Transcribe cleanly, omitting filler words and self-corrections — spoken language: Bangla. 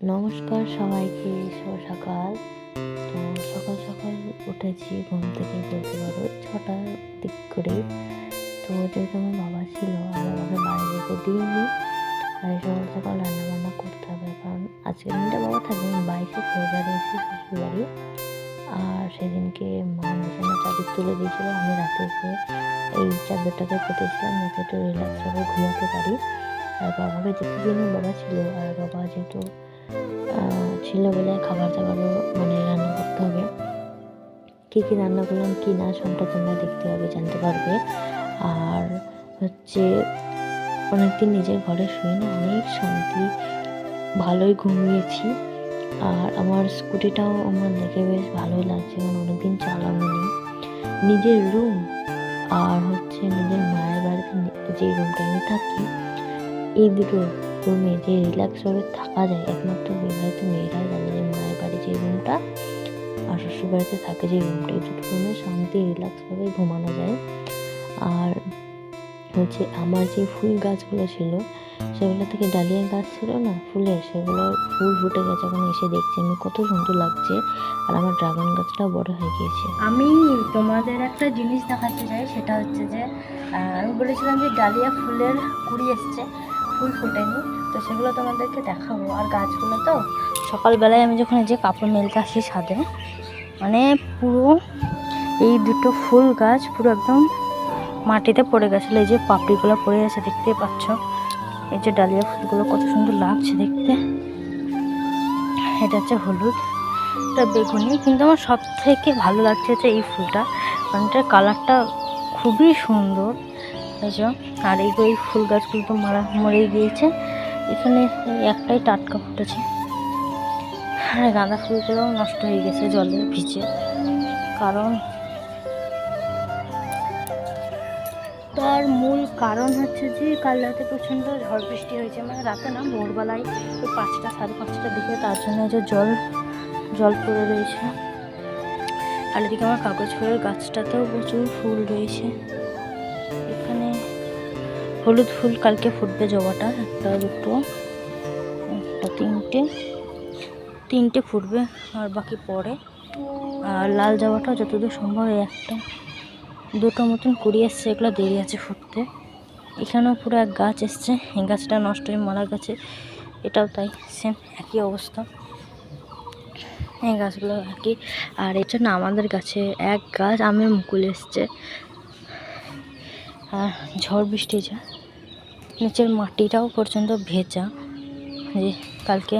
নমস্কার সবাইকে, শুভ সকাল। তো সকাল সকাল উঠেছি ঘুম থেকে, বলতে পারো 6টার দিক করে। তো যেহেতু আমার বাবা ছিল, আমার বাবাকে বাইরে যেতে দিইনি। আর সকাল সকাল রান্নাবান্না করতে হবে, কারণ আজকের দিনটা বাবা থাকবে। আমি 22-এ ফেব্রুয়ারি এসেছি শ্বশুরবাড়ি। আর সেদিনকে মা বিছানার চাদর তুলে দিয়েছিল, আমি রাতে এসে এই চাদরটাকে পেতেছিলাম যাতে একটু রিল্যাক্সভাবে ঘুমাতে পারি। আর বাবাকে যেতে দিইনি, বাবা ছিল। আর বাবা যেহেতু ছিল বলে খাবার দাবারও রান্না করতে হবে। কী কী রান্না করলাম কী না সবটা তোমরা দেখতে পাবে, জানতে পারবে। আর হচ্ছে অনেকদিন নিজের ঘরে শুয়ে না অনেক শান্তি, ভালোই ঘুমিয়েছি। আর আমার স্কুটিটাও আমার দেখে বেশ ভালোই লাগছে, কারণ অনেকদিন চালানো নেই। নিজের রুম আর হচ্ছে নিজের মায়ের বাড়িতে যে রুমটা আমি থাকি, এই দুটো রুমে যে রিল্যাক্সভাবে থাকা যায় একমাত্র বিবাহিত মেয়েরাই জানে, যে মায়ের বাড়ি যে রুমটা আর শ্বশুর বাড়িতে থাকে যে রুমটা, এই দুটো রুমে শান্তি রিল্যাক্সভাবে ঘুমানো যায়। আর হচ্ছে আমার যে ফুল গাছগুলো ছিল, সেগুলো থেকে ডালিয়া গাছ ছিল না ফুলের, সেগুলো ফুল ফুটে গেছে। এখন এসে দেখছি আমি কত সুন্দর লাগছে। আর আমার ড্রাগন গাছটাও বড় হয়ে গিয়েছে। আমি তোমাদের একটা জিনিস দেখাতে চাই, সেটা হচ্ছে যে আমি বলেছিলাম যে ডালিয়া ফুলের কুড়ি এসছে, ফুল ফোটেনি, তো সেগুলো তোমাদেরকে দেখাবো। আর গাছগুলো তো সকালবেলায় আমি যখন এই যে কাপড় মেলতে আসি ছাদে, পুরো এই দুটো ফুল গাছ পুরো একদম মাটিতে পড়ে গেছিলো। এই যে পাপড়িগুলো পড়ে গেছে, দেখতেই পাচ্ছ। এই যে ডালিয়া ফুলগুলো কত সুন্দর লাগছে দেখতে। এটা হচ্ছে হলুদ, এটা বেগুনি, কিন্তু আমার সব থেকে ভালো লাগছে হচ্ছে এই ফুলটা, কারণ এটার কালারটা খুবই সুন্দর। বুঝছো? আর এই ফুল গাছগুলো তো মরে গিয়েছে, এখানে একটাই টাটকা ফুটেছে। আর গাঁদা ফুলগুলোও নষ্ট হয়ে গেছে জলে ভিজে, কারণ তার মূল কারণ হচ্ছে যে কাল রাতে প্রচণ্ড ঝড় বৃষ্টি হয়েছে, রাতে না, ভোরবেলায় ওই 5টা 5:30টার দিকে, তার জন্য যে জল পড়ে রয়েছে। আর এদিকে আমার কাগজ ফুলের গাছটাতেও প্রচুর ফুল রয়েছে। এখানে হলুদ ফুল কালকে ফুটবে, জবাটা একটা দুটো একটা তিনটে ফুটবে, আর বাকি পরে। আর লাল জবাটাও যতদূর সম্ভব একটা দুটো মতন কুড়ি এসছে, এগুলো দেরি আছে ফুটতে। এখানেও পুরো এক গাছ এসছে, এই গাছটা নষ্ট হয়ে মারা গেছে, এটাও তাই, সেম একই অবস্থা। এই গাছগুলো একই। আর এটা না আমাদের গাছে এক গাছ আমের মুকুল এসছে। আর ঝড় বৃষ্টি যা, নিচের মাটিটাও পর্যন্ত ভেজা, যে কালকে